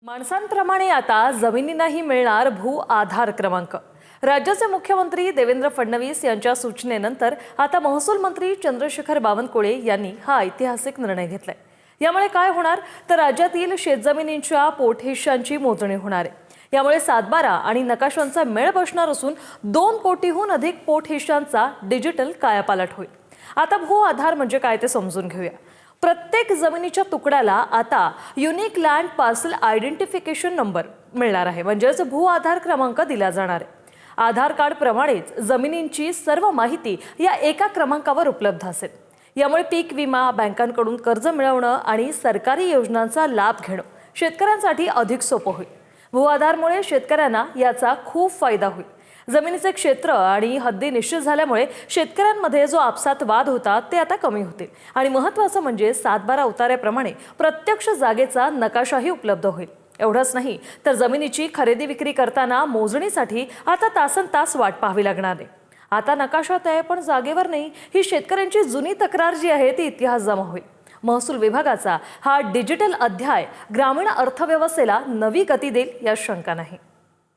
माणसांप्रमाणे आता जमिनींनाही मिळणार भू आधार क्रमांक। राज्याचे मुख्यमंत्री देवेंद्र फडणवीस यांच्या सूचनेनंतर आता महसूल मंत्री चंद्रशेखर बावनकुळे यांनी हा ऐतिहासिक निर्णय घेतलाय। यामुळे काय होणार तर राज्यातील शेतजमिनींच्या पोटहिश्यांची मोजणी होणार आहे। यामुळे 7/12 आणि नकाशांचा मेळ बसणार असून 2 कोटीहून अधिक पोटहिश्यांचा डिजिटल कायापालट होईल। आता भू आधार म्हणजे काय ते समजून घेऊया। प्रत्येक जमिनीच्या तुकड्याला आता unique land parcel identification number मिळणार आहे, म्हणजेच भू आधार क्रमांक दिला जाणार आहे। आधार कार्ड प्रमाणेच जमिनींची सर्व माहिती या एका क्रमांकावर उपलब्ध असेल। यामुळे पीक विमा, बँकांकडून कर्ज मिळवणं आणि सरकारी योजनांचा लाभ घेणं शेतकऱ्यांसाठी अधिक सोपं होईल। भू आधारमुळे शेतकऱ्यांना याचा खूप फायदा होईल। जमिनीचे क्षेत्र आणि हद्दी निश्चित झाल्यामुळे शेतकऱ्यांमध्ये जो आपसात वाद होता ते आता कमी होतील आणि महत्त्वाचं म्हणजे 7/12 उतार्याप्रमाणे प्रत्यक्ष जागेचा नकाशाही उपलब्ध होईल। एवढंच नाही तर जमिनीची खरेदी विक्री करताना मोजणीसाठी आता तासनतास वाट पाहावी लागणार नाही। आता नकाशात आहे पण जागेवर नाही, ही शेतकऱ्यांची जुनी तक्रार जी आहे ती इतिहास जमा होईल। महसूल विभागाचा हा डिजिटल अध्याय ग्रामीण अर्थव्यवस्थेला नवी गती देईल यात शंका नाही।